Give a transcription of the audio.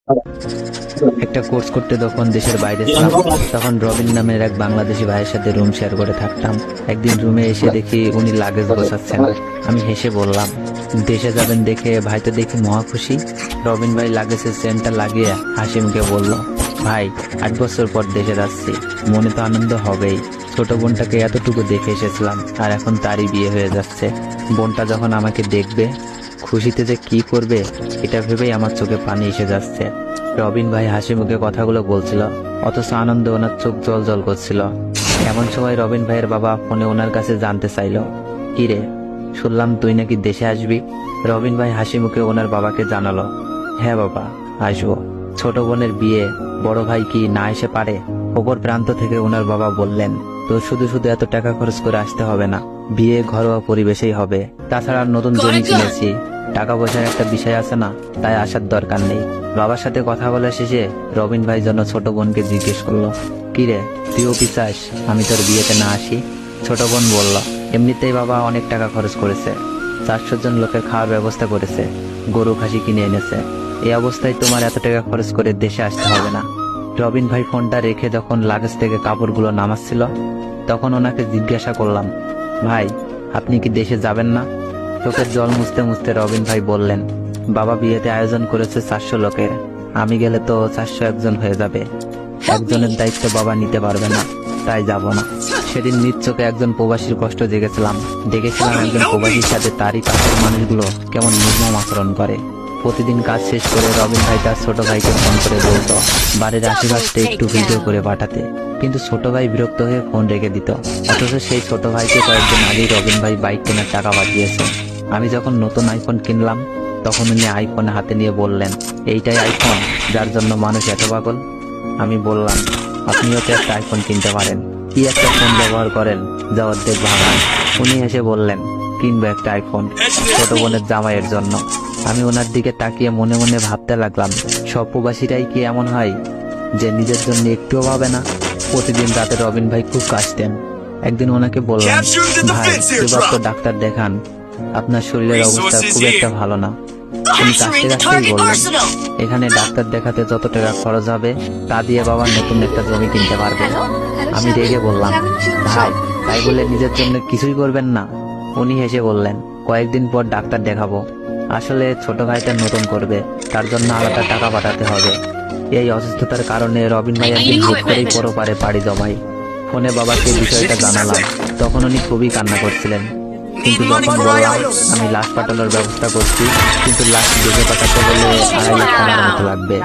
একটা কোর্স করতে যখন দেশের বাইরে ছিলাম, তখন রবিন নামের এক বাংলাদেশি ভাইয়ের সাথে রুম শেয়ার করে থাকতাম। একদিন রুমে এসে দেখি উনি লাগেজ গোছাচ্ছেন। আমি হেসে বললাম, দেশে যাবেন দেখে ভাই তো দেখি মহা খুশি। রবিন ভাই লাগেজের চেনটা লাগিয়ে হাসি মুখে বলল, ভাই 8 বছর পর দেশে যাচ্ছি, মনে তো আনন্দ হবেই। ছোট বোনটাকে এতটুকু দেখে এসেছিলাম, আর এখন তারই বিয়ে হয়ে যাচ্ছে। বোনটা যখন আমাকে দেখবে, খুশিতে যে কি করবে এটা ভেবেই আমার চোখে পানি এসে যাচ্ছে। রবিন ভাই হাসি মুখে কথাগুলো বলছিল, অথচ আনন্দে ওনার চোখ জল জল করছিল। এমন সময় রবিন ভাইয়ের বাবা ফোনে ওনার কাছে জানতে চাইল, কি রে, শুনলাম তুই নাকি দেশে আসবি। রবিন ভাই হাসি মুখে ওনার বাবাকে জানালো, হ্যাঁ বাবা, আসবো। ছোট বোনের বিয়ে, বড় ভাই কি না এসে পারে? অপর প্রান্ত থেকে ওনার বাবা বললেন, তো শুধু শুধু এত টাকা খরচ করে আসতে হবে না, বিয়ে ঘরোয়া পরিবেশেই হবে। তাছাড়া নতুন জমি কিনেছি, টাকা পয়সার একটা বিষয় আছে না, তাই আসার দরকার নেই। বাবার সাথে কথা বলা শেষে রবিন ভাই জন্য ছোট বোনকে জিজ্ঞেস করলো, কিরে, তুইও কি চাস আমি তোর বিয়েতে না আসি? ছোট বোন বলল, এমনিতেই বাবা অনেক টাকা খরচ করেছে, 400 জন লোকের খাওয়ার ব্যবস্থা করেছে, গরু খাসি কিনে এনেছে। এই অবস্থায় তোমার এত টাকা খরচ করে দেশে আসতে হবে না। রবিন ভাই ফোনটা রেখে যখন লাগেজ থেকে কাপড়গুলো নামাচ্ছিল, তখন ওনাকে জিজ্ঞাসা করলাম, ভাই আপনি কি দেশে যাবেন না? চোখের জল মুছতে মুছতে রবিন ভাই বললেন, বাবা বিয়েতে আয়োজন করেছে 400 লোকের, আমি গেলে তো 401 জন হয়ে যাবে। একজনের দায়িত্ব বাবা নিতে পারবে না, তাই যাব না। সেদিন নিজ চোখে একজন প্রবাসীর কষ্ট দেখেছিলাম একজন প্রবাসীর সাথে তারই কাছের মানুষগুলো কেমন নির্মম আচরণ করে। প্রতিদিন কাজ শেষ করে রবিন ভাই তার ছোট ভাইকে ফোন করে বলতো বাড়ির আশেপাশটা একটু ভিডিও করে পাঠাতে, কিন্তু ছোট ভাই বিরক্ত হয়ে ফোন রেখে দিত। অথচ সেই ছোট ভাইকে কয়েকদিন আগেই রবিন ভাই বাইক কেনার টাকা পাঠিয়েছে। আমি যখন নতুন আইফোন কিনলাম, তখন উনি আইফোন হাতে নিয়ে বললেন, এইটাই আইফোন যার জন্য মানুষ এত পাগল? আমি বললাম, আপনিও তো একটা আইফোন কিনতে পারেন, কি একটা ফোন ব্যবহার করেন যা অর্ধেক ভাঙা। উনি এসে বললেন, কিনবো একটা আইফোন ছোট বোনের জামাইয়ের জন্য। আমি ওনার দিকে তাকিয়ে মনে মনে ভাবতে লাগলাম, সব প্রবাসীরাই কি এমন হয় যে নিজের জন্য একটুও ভাবে না? প্রতিদিন রাতে রবিন ভাই খুব কাশতেন। একদিন ওনাকে বললাম, ভাই এবার তো ডাক্তার দেখান, আপনার শরীরের অবস্থা খুব একটা ভালো না। উনি কাশতে কাশতেই বললেন, এখানে ডাক্তার দেখাতে যত টাকা খরচ হবে তা দিয়ে বাবার নতুন একটা জমি কিনতে পারবে। আমি রেগে বললাম, ভাই তাই বলে নিজের জন্য কিছুই করবেন না? উনি হেসে বললেন, কয়েকদিন পর ডাক্তার দেখাবো। আসলে ছোট ভাইটা নতুন করবে, তার জন্য আলাদা টাকা পাঠাতে হবে। এই অসুস্থতার কারণে রবিন ভাই একদিন হুট করেই পরপারে পাড়ি জমাই। ফোনে বাবাকে বিষয়টা জানালাম, তখন উনি খুবই কান্না করছিলেন। কিন্তু যখন বললাম আমি লাশ পাঠানোর ব্যবস্থা করছি, কিন্তু লাশ দেশে পাঠাতে হলে 2.5 লাখ টাকার মতো লাগবে।